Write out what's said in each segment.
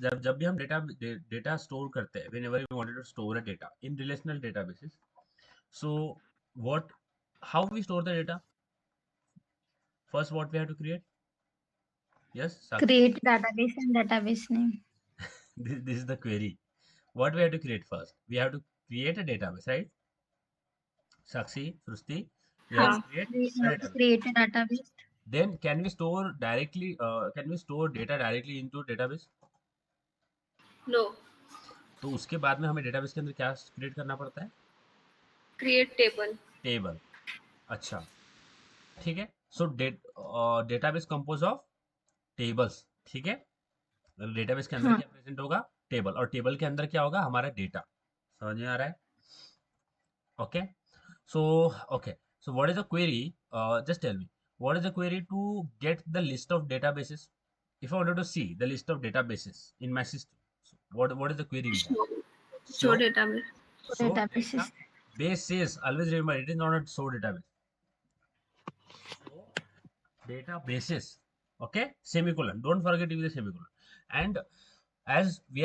जब जब भी हम डेटा स्टोर करते हैं, whenever we wanted to store a data in relational databases, so what how we store the data? First, what we have to create? Yes, Sakshi. Create database and database name. This is the query. What we have to create first? We have to create a database, right? Sakshi, Srusti, we have to Huh. create We a have to database. create a database. Then can we store directly? Can we store data directly into database? No. तो उसके बाद में हमें database के अंदर क्या create करना पड़ता है? Create table. टेबल. अच्छा, ठीक है. सो डेटाबेस कंपोज ऑफ टेबल्स. ठीक है. डेटाबेस के अंदर हाँ. क्या प्रेजेंट होगा? टेबल. और टेबल के अंदर क्या होगा? हमारा डेटा. समझ में आ रहा है? Okay. So okay. So what is the query? Just tell me, what is the query to get the list of databases? If I wanted to see the list of databases in my system, so what is the query we have? Show Show database. Databases. databases. Always remember, it is not a show database. Show databases. Okay, semicolon. Don't forget to use the semicolon. And as we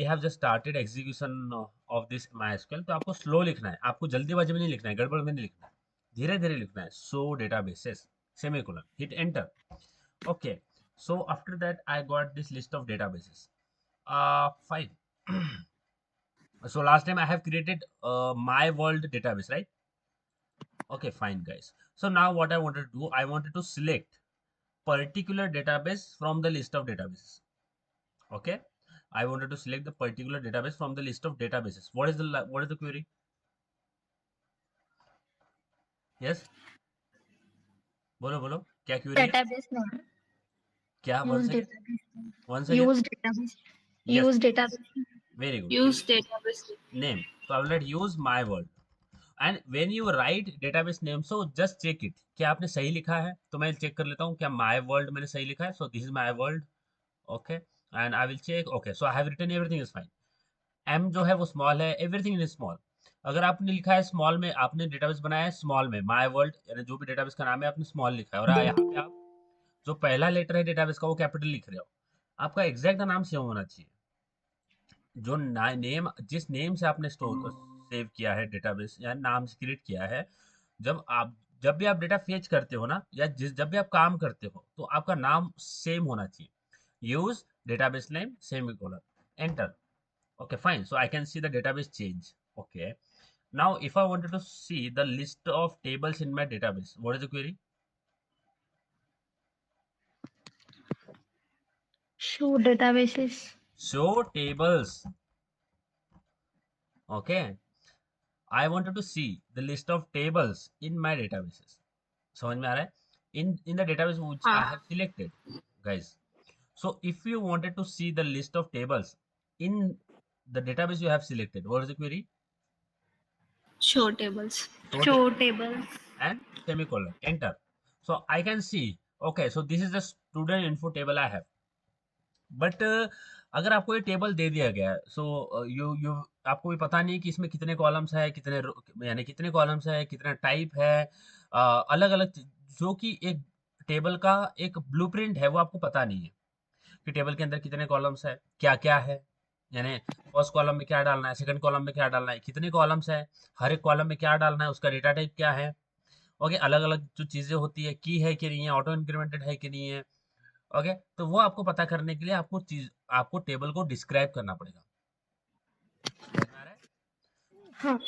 have just started execution of this MySQL, तो आपको slow लिखना है. आपको जल्दीबाजी में नहीं लिखना है, गड़बड़ में नहीं लिखना है, धीरे धीरे लिखना है. So databases, semicolon, hit enter. Okay, so after that I got this list of databases. Fine. So last time I have created my world database, right? Okay, fine, guys. So now what I wanted to do, I wanted to select particular database from the list of databases. Okay, I wanted to select the particular database from the list of databases. What is the query? Yes, बोलो बोलो, क्या query है? Database name. क्या? Use database name. Once again. Use database. Yes, Use database. very good. Use database. Name. So I will let use my word. And when you write database name, so just check it, क्या आपने सही लिखा है? तो मैं check कर लेता हूँ क्या माय वर्ल्ड मैंने सही लिखा है. So this is my world. Okay, and I will check. Okay, so I have written everything is fine. एम जो है वो स्मॉल है, एवरीथिंग इज स्मॉल. अगर आपने लिखा है स्मॉल में, आपने डेटाबेस बनाया है स्मॉल में, माय वर्ल्ड यानी जो भी डेटाबेस का नाम है आपने स्मॉल लिखा है, और यहाँ पे आप जो पहला लेटर है डेटाबेस का वो कैपिटल लिख रहे हो, आपका एग्जैक्ट नाम सेव होना चाहिए. जो नेम, जिस नेम से आपने स्टोर सेव किया है डेटाबेस या नाम से क्रिएट किया है, जब भी आप डेटा फेच करते हो ना, या जब भी आप काम करते हो, तो आपका नाम सेम होना चाहिए. Use database name semicolon, enter. Okay, fine. So I can see the database change. Okay. Now, if I wanted to see the list of tables in my database, what is the query? Show databases. Show tables. Okay. I wanted to see the list of tables in my databases. समझ में आ रहा है? In the database which I have selected, guys. So if you wanted to see the list of tables in the database you have selected, what is the query? Show tables. Show tables. And semicolon, enter. So I can see, okay, so this is the student info table I have. But अगर आपको ये table दे दिया गया है, so you you आपको भी पता नहीं कि इसमें कितने कॉलम्स है, कितने यानी कितने कॉलम्स है, कितना टाइप है, अलग अलग, जो कि एक टेबल का एक ब्लूप्रिंट है वो आपको पता नहीं है कि टेबल के अंदर कितने कॉलम्स है, क्या क्या है, यानी फर्स्ट कॉलम में क्या डालना है, सेकंड कॉलम में क्या डालना है, कितने कॉलम्स है, हर एक कॉलम में क्या डालना है, उसका डेटा टाइप क्या है. ओके, अलग अलग जो चीजें होती है, की है कि नहीं है, ऑटो इंक्रीमेंटेड है कि नहीं है. ओके, तो वो आपको पता करने के लिए आपको टेबल को डिस्क्राइब करना पड़ेगा. समझ में आ रहा है? हाँ.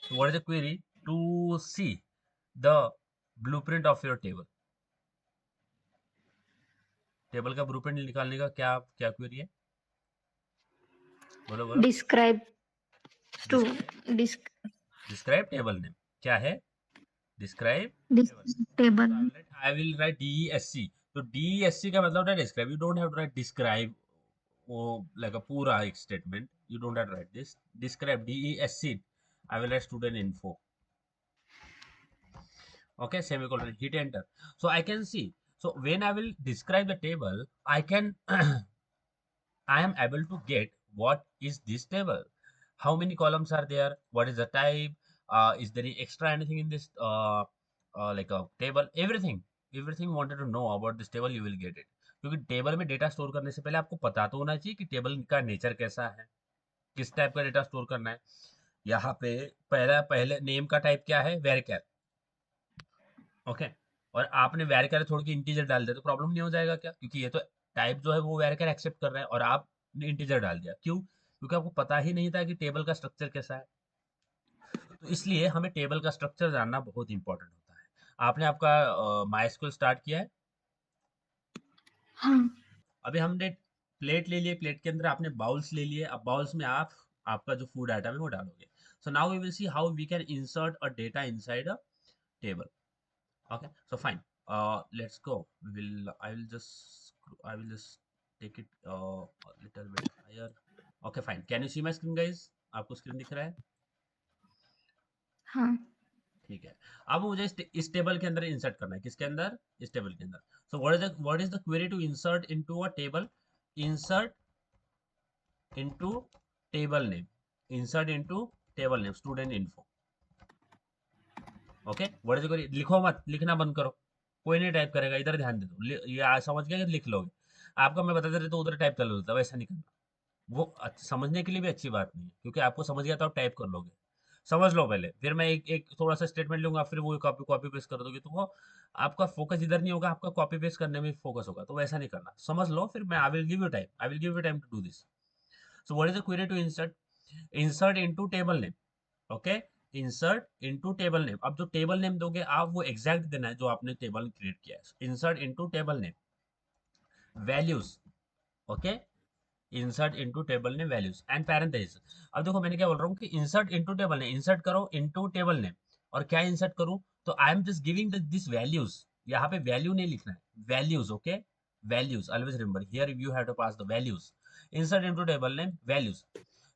So what is the query? To see the blueprint of your table. Table का ब्लूप्रिंट निकालने का क्या क्या क्वेरी है? बोलो बोलो. Describe. To describe table name. क्या है? Describe table. I will write DESC. तो DESC का मतलब है describe. You don't have to write describe like a पूरा एक statement. You don't have to write this. Describe, DESC. I will write student info. Okay, semicolon, hit enter. So I can see. So when I will describe the table, I can I am able to get what is this table, how many columns are there, what is the type, is there any extra anything in this like a table, everything wanted to know about this table you will get it. क्योंकि table में data store करने से पहले आपको पता तो होना चाहिए कि टेबल का नेचर कैसा है, किस टाइप का डेटा स्टोर करना है। यहाँ पे पहले नेम का टाइप क्या है, वेरचर। ओके, और आपने वेरचर छोड़ के इंटीजर डाल दिया तो प्रॉब्लम नहीं हो जाएगा क्या, क्योंकि ये तो टाइप जो है वो वेरचर एक्सेप्ट कर रहा है और आपने इंटीजर डाल दिया, क्यों? क्योंकि आपको पता ही नहीं था कि टेबल का स्ट्रक्चर कैसा है। तो इसलिए हमें टेबल का स्ट्रक्चर जानना बहुत इंपॉर्टेंट होता है। आपने आपका माइस्क्यूएल स्टार्ट किया है? हाँ। अभी हमने प्लेट ले लिए, प्लेट के अंदर आपने बाउल्स ले लिए, अब बाउल्स में आप आपका जो फूड आइटम है वो डालोगे। So now we will see how we can insert a data inside a table. Okay, so fine. Let's go. I will just take it a little bit higher. Okay, fine. Can you see my screen, guys? आपको screen दिख रहा है? हाँ। ठीक है। अब मुझे इस टेबल के अंदर इंसर्ट करना है, किसके अंदर? इस टेबल के अंदर। So what is the query to insert into a table? Insert into table name. Insert into table name, student info. Okay, what is the query? लिखो मत, लिखना बंद करो, कोई नहीं टाइप करेगा, इधर ध्यान दे दो। ये समझ गया कि लिख लोगे? आपका मैं बताते रहे तो उधर टाइप कर लेता, वैसा नहीं करना। वो समझने के लिए भी अच्छी बात नहीं है, क्योंकि आपको समझ गया तो आप टाइप कर लोगे। समझ लो पहले, फिर मैं एक एक थोड़ा सा स्टेटमेंट लूंगा, फिर वो कॉपी कॉपी पेस्ट कर दोगे तो वो आपका फोकस इधर नहीं होगा, आपका कॉपी पेस्ट करने में फोकस होगा, तो वैसा नहीं करना। समझ लो, फिर मैं I will give you time to do this. So what is the query to insert? Insert into table name. Okay, insert into table name. अब जो टेबल नेम दोगे आप, वो एग्जैक्ट देना है जो आपने टेबल क्रिएट किया है। Insert into table name values. Okay, insert into table name values and parenthesis. अब देखो मैंने क्या बोल रहा हूँ कि insert into table name, insert करो इनटू टेबल नेम। और क्या इंसर्ट करूँ? तो I am just giving this values. यहाँ पे वैल्यू नहीं लिखना है, values. Okay, values, always remember here you have to pass the values. Insert into table name values.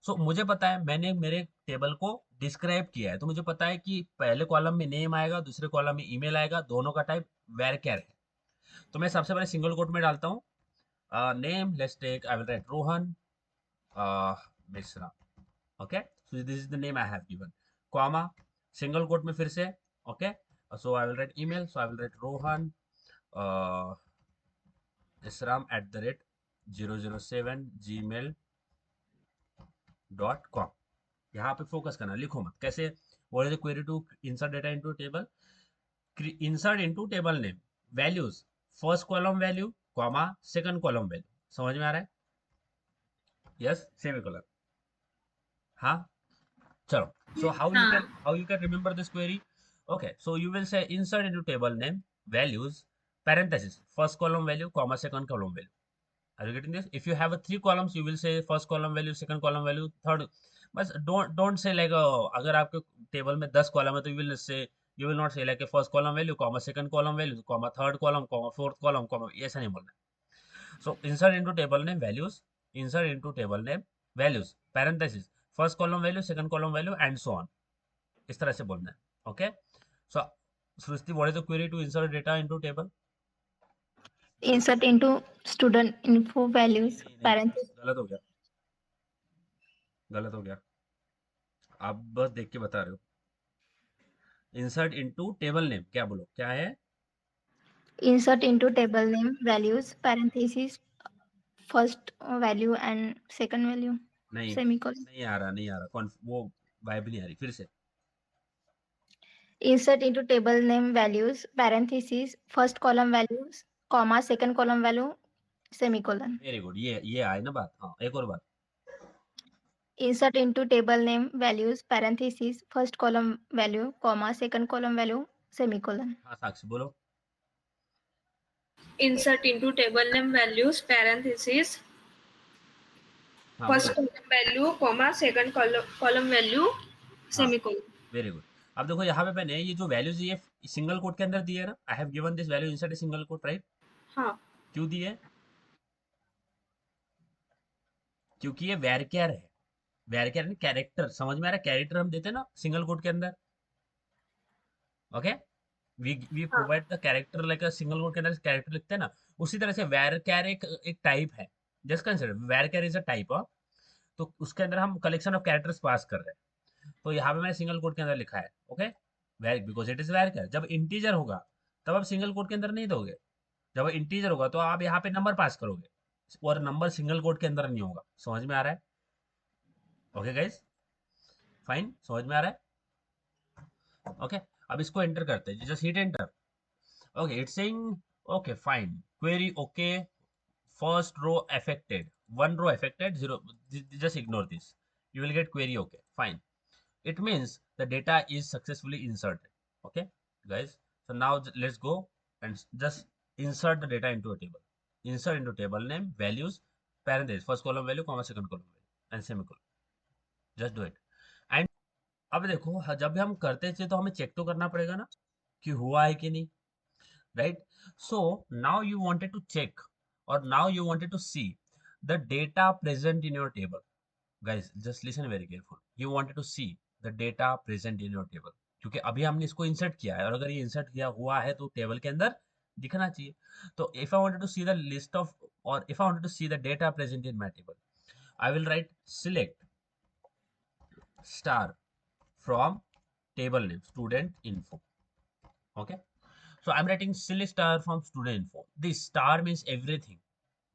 So मुझे पता है, मैंने मेरे टेबल को डिस्क्राइब किया है, तो मुझे पता है कि पहले कॉलम में नेम आएगा, दूसरे कॉलम में ईमेल आएगा, दोनों का टाइप वेरचर है। तो मैं सबसे पहले सिंगल कोट में डालता हूँ, name, let's take, I will write Rohan Mishra. Okay, so this is the name I have given, comma, single quote में फिर से। Okay, so I will write email, so I will write Rohan Isram at the rate 007 gmail.com। यहाँ पे focus करना, लिखो मत। कैसे? What is the query to insert data into table? Insert into table name values, first column value, comma, second column value. समझ में आ रहा है? Yes, semicolon. हाँ, चलो। So हाँ। how you can remember this query? Okay, so you will say insert into table name values, parenthesis, first column value, comma, second column value. Are you getting this? If you have a 3 columns, you will say first column value, second column value, third. But don't say like अगर आपके table में 10 column है तो you will not say like a first column value, comma, second column value, comma, third column, comma, fourth column, comma, ऐसा नहीं बोलना है। So insert into table name values, insert into table name values, parenthesis, first column value, second column value, and so on. इस तरह से बोलना है। Okay, so Srishti, what is the query to insert data into table? Insert into student info values नहीं नहीं, parentheses. गलत हो गया, गलत हो गया। आप बस देख के बता रहे हो। इंसर्ट इनटू टेबल नेम, क्या बोलो, क्या है? Insert into table name values parentheses first value and second value नहीं, semicolon. नहीं आ रहा, नहीं आ रहा, कौन वो वाइब नहीं आ रही, फिर से। Insert into table name values parentheses first column values comma second column value semicolon. Very good, ये आए ना बात। हाँ, एक और बात। Insert into table name values parentheses first column value comma second column value semicolon. हाँ साक्षी बोलो। Insert into table name values parentheses हाँ first बोलो। column value, comma, second column value, हाँ, semicolon. Very good. अब देखो यहाँ पे मैंने ये जो वैल्यूज ये सिंगल कोट के अंदर दिए है ना, आई have given this value insert single quote, right? हाँ। क्यों दिए? क्योंकि ये वेरचर है। वेरचर कैरेक्टर, समझ में आ रहा है? कैरेक्टर हम देते हैं ना सिंगल कोट के अंदर। ओके, वी हाँ। Provide the character like a single quote के अंदर कैरेक्टर लिखते हैं ना, उसी तरह से वेरचर एक टाइप है। Just consider varchar is a type of, तो उसके अंदर हम कलेक्शन ऑफ कैरेक्टर्स पास कर रहे हैं। तो यहाँ पे मैंने सिंगल कोट के अंदर लिखा है। Okay, because it is varchar. जब इंटीजर होगा तब आप सिंगल कोट के अंदर नहीं दोगे, जब इंटीजर होगा तो आप यहाँ पे नंबर पास करोगे और नंबर सिंगल कोट के अंदर नहीं होगा। समझ में आ रहा है? ओके गाइस, फाइन, समझ में आ रहा है? ओके, अब इसको एंटर करते हैं, just hit enter. Okay, it's saying okay fine, query okay, first row affected, one row affected, zero, just ignore this, you will get query okay, fine. It means the data is successfully inserted. Okay guys, so now let's go and just insert the data into a table. Insert into table name, values, parenthesis, first column value comma second column value and semicolon. Just do it. And अब देखो, जब भी हम करते थे तो हमें check तो करना पड़ेगा ना कि हुआ है कि नहीं, right? So now you wanted to check, or now you wanted to see the data present in your table. Guys, just listen very careful. You wanted to see the data present in your table, क्योंकि अभी हमने इसको insert किया है, और अगर ये insert किया हुआ है तो टेबल के अंदर दिखना चाहिए। तो if I wanted to see the list of, or if I wanted to see the data present in my table, I will write select star from table name student info. Okay, so I'm writing select star from student info. This star means everything,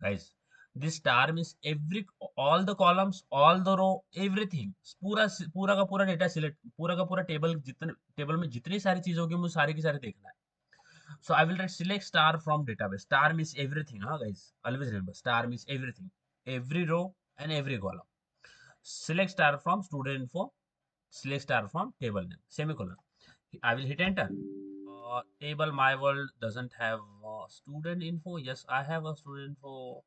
guys. This star means every, all the columns, all the row, everything, पूरा पूरा का पूरा data select, पूरा का पूरा table, जितने table में जितनी सारी चीज होगी मुझे सारी की सारी देखना है। So I will write select star from database. Star means everything, huh guys? Always remember, star means everything, every row and every column. Select star from student info, select star from table name, semicolon. I will hit enter. Table my world doesn't have student info. Yes, I have a student info.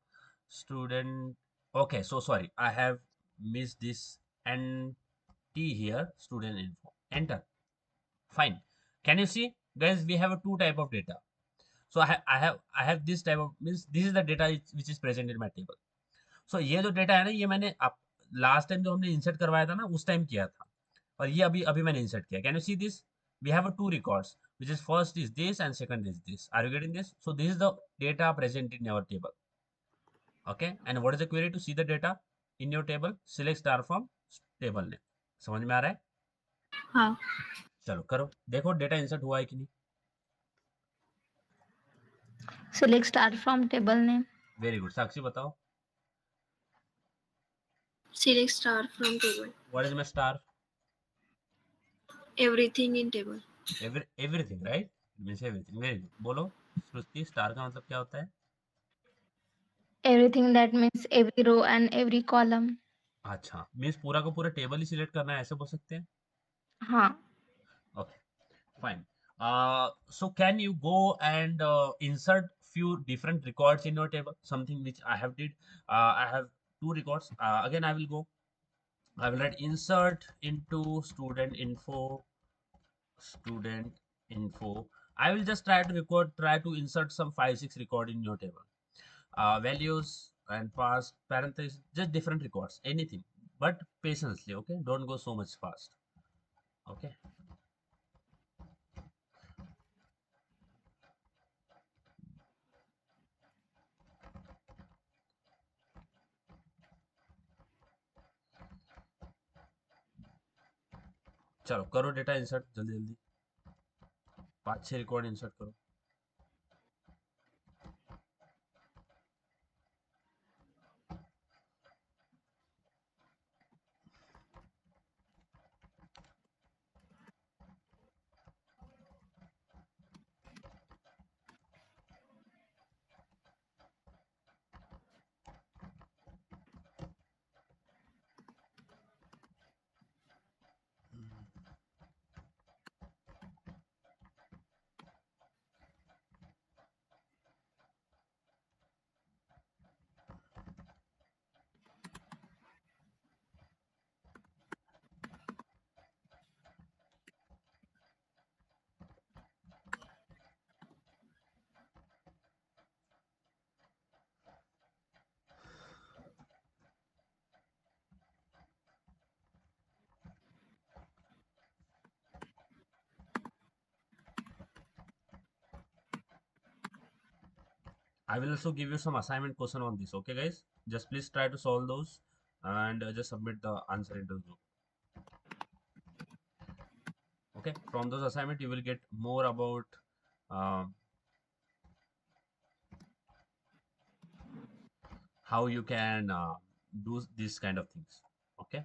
Student. Okay, so sorry, I have missed this and T here. Student info. Enter. Fine. Can you see, guys? We have a two type of data. So I have this type of, means this is the data which is present in my table. So ये जो data है ना, ये मैंने आप last time जो हमने insert करवाया था ना उस टाइम किया था, और ये अभी अभी मैंने इंसर्ट किया। Can you see this? We have a two records, which is first is this and second is this. Are you getting this? So this is the data present in our table. Okay, and what is the query to see the data in your table? Select star from table name. समझ में आ रहा है? हाँ, चलो करो, देखो data insert हुआ है कि नहीं। Select star from table name. Very good, Sakshi बताओ, select star from table, what is my star? everything in table, everything, right? Means everything, very good. बोलो श्रुति, स्टार का मतलब क्या होता है? Everything, that means every row and every column. अच्छा, means पूरा का पूरा टेबल ही सिलेक्ट करना है, ऐसे बोल सकते हैं? हाँ. Okay, fine. So can you go and insert few different records in your table? Something which I have did. I have two records. Again, I will go. I will write insert into student info. Student info. I will just try to record. Try to insert some 5-6 record in your table. Values and past parentheses, just different records. Anything, but patiently. Okay, don't go so much fast. Okay. चलो करो data insert जल्दी जल्दी, 5-6 record insert करो। I will also give you some assignment question on this. Okay, guys, just please try to solve those and just submit the answer into the group. Okay, from those assignment you will get more about um, how you can do this kind of things. Okay,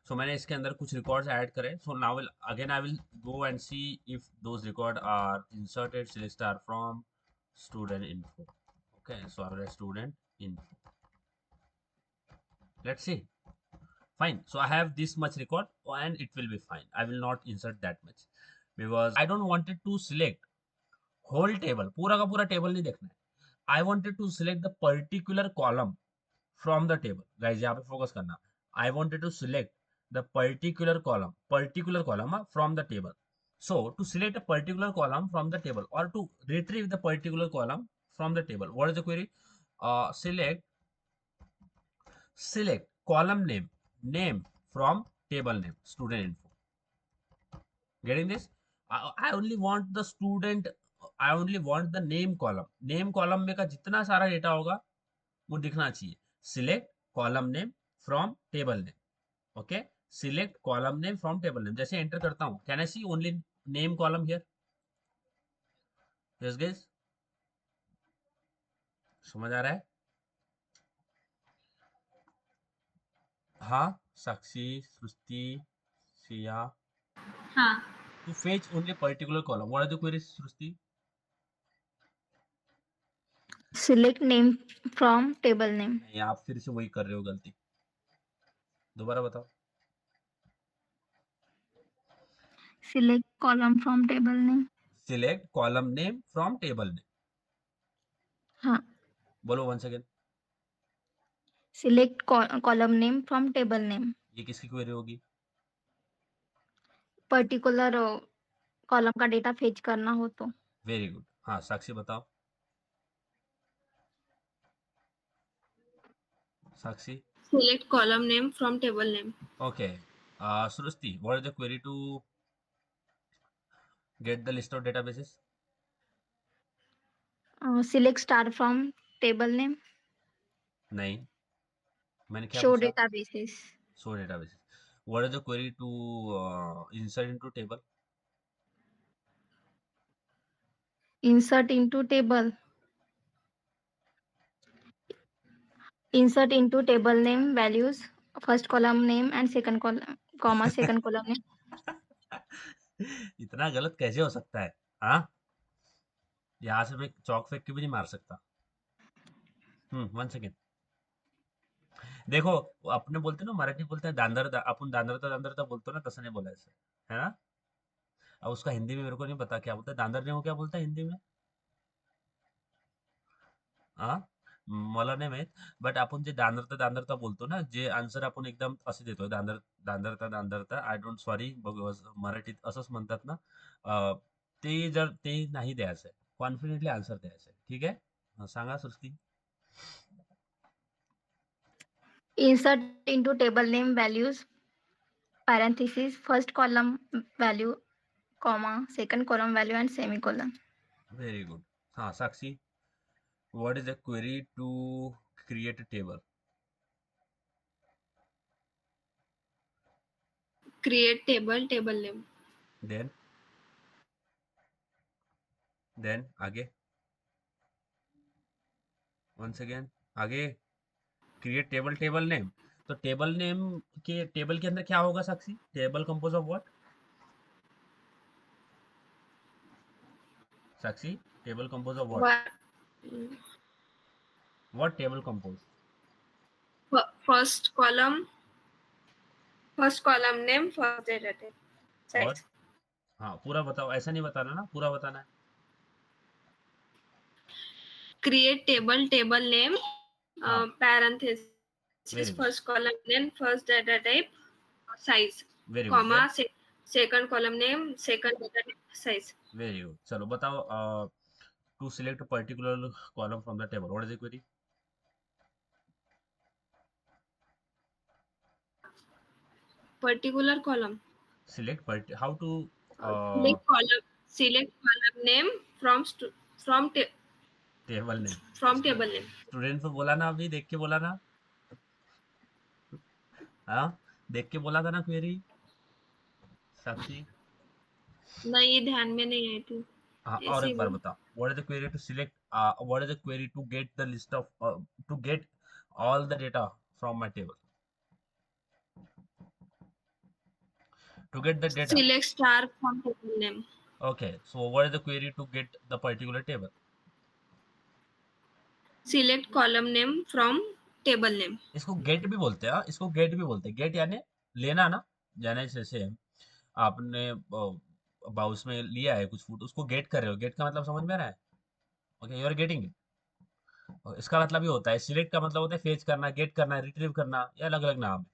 so मैंने इसके अंदर कुछ records add करे. So now again I will go and see if those record are inserted. Select star from student info. Okay, so I will write student info. Let's see. Fine, so I have this much record and it will be fine. I will not insert that much because I don't wanted to select whole table. पूरा का पूरा table नहीं देखना है. I wanted to select the particular column from the table. Guys, यहाँ पे focus करना. I wanted to select the particular column from the table. So to select a particular column from the table or to retrieve the particular column from the table, what is the query? Select column name from table name, student info. Getting this? I only want the student, I only want the name column में का जितना सारा data होगा वो दिखना चाहिए. Select column name from table name. Okay, select column name from table name. जैसे enter करता हूँ, can I see only name column here? Yes guys, समझ आ रहा है? हाँ, साक्षी, सृष्टि, सिया. हाँ. To fetch only particular column. What are the queries, Srusti? Select name from table name. नहीं, आप फिर से वही कर रहे हो गलती. दोबारा बताओ. Select column from table name. Select column name from table name. हाँ. बोलो once again. Select column name from table name. ये किसकी क्वेरी होगी? पर्टिकुलर कॉलम का डेटा फेच करना हो तो. Very good. हाँ, साक्षी बताओ. साक्षी. Select column name from table name. Okay. Srusti, what is the query to get the list of databases? Select star from table name. नहीं, मैंने क्या Show पूछा? databases. Show databases. What is the query to insert into table? Insert into table. Insert into table name values, first column name and second column, comma, second column name. इतना गलत कैसे हो सकता है? हाँ, यहाँ से मैं चौक फेंक के भी नहीं मार सकता. One second. देखो, अपने बोलते ना, मराठी बोलते हैं दांदरदा, आपण दांदरता दांदरता बोलतो ना, तसं नाही बोलायचं है ना. अब उसका हिंदी में मेरे को नहीं पता क्या बोलता है. दांदरने को क्या बोलता है हिंदी में? हाँ, मला नाही माहित. बट आपण जे दांदरता दांदरता बोलतो ना, जे आन्सर आपण एकदम असे देतो, दांदरता दांदरता. आय डोंट सॉरी, मराठीत असंच म्हणतात ना. ते जर ते नाही द्यायचं आहे, कॉन्फिडेंटली आन्सर द्यायचं आहे. ठीक आहे, सांगा सृष्टी. Insert into table name values, parentheses, first column value, comma, second column value and semicolon. Very good. हाँ, Sakshi, what is the query to create a table? Create table name. Then आगे, once again आगे. Create table name. तो table name के table के अंदर क्या होगा Sakshi? Table compose of what? Sakshi, table compose of what? What table compose? First column name, first data type. और Size. हाँ, पूरा बताओ. ऐसा नहीं बताना ना, पूरा बताना है. Create table name, हाँ. parenthesis, Very good. first column name, first data type, size, very good. comma, second column name, second data type, size. Very good. चलो बताओ. To select particular column from the table, what is the query? Particular column. Select how to Select column name from table name. table name. Student को बोला ना, अभी देख के बोला ना. हाँ, देख के बोला था ना क्वेरी, साक्षी. नहीं, ध्यान में नहीं आई थी. हाँ, और एक बार बताओ. What is the query to select what is the query to get the list of to get all the data from my table? To get the data. Select star from table name. Okay, so what is the query to get the particular table? Select column name from table name. इसको gate भी बोलते हैं, हाँ, इसको gate भी बोलते हैं। Gate यानी लेना ना, यानी जैसे आपने बाउस में लिया है कुछ फूड, उसको गेट कर रहे हो। गेट का मतलब समझ में आ रहा है? Okay, you are getting it. इसका मतलब ये होता है, सिलेक्ट का मतलब होता है फेच करना, गेट करना, रिट्रीव करना, ये अलग अलग नाम है।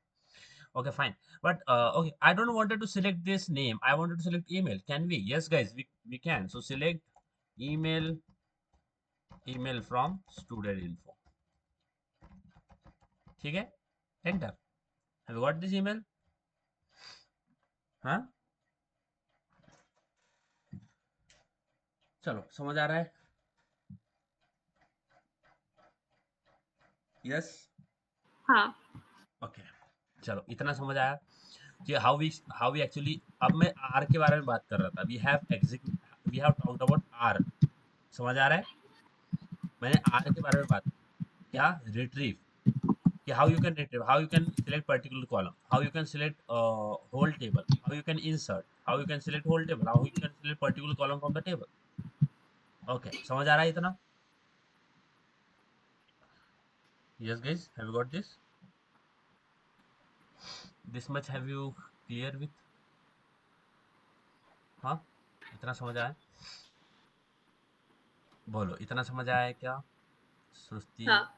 Okay fine, but okay, I don't wanted to select this name, I wanted to select email. Can we? Yes guys, we can. So select email, email from student info. ठीक है, enter. Have you got this email? हाँ, चलो समझ आ रहा है? Yes, हाँ, okay, चलो इतना समझ आया कि हाउ वी एक्चुअली। अब मैं आर के बारे में बात कर रहा था। We have talked about R. समझ आ रहा है? मैंने आर के बारे में बात की। क्या? रिट्रीव, कि how you can retrieve, how you can select particular column, how you can select whole table, how you can insert, how you can select whole table, how you can select particular column from the table. Okay, समझ आ रहा है इतना? Yes guys, have you got this much? Have you clear with? हाँ, इतना समझ आया? बोलो, इतना समझ आया है क्या? सुस्ती? हाँ।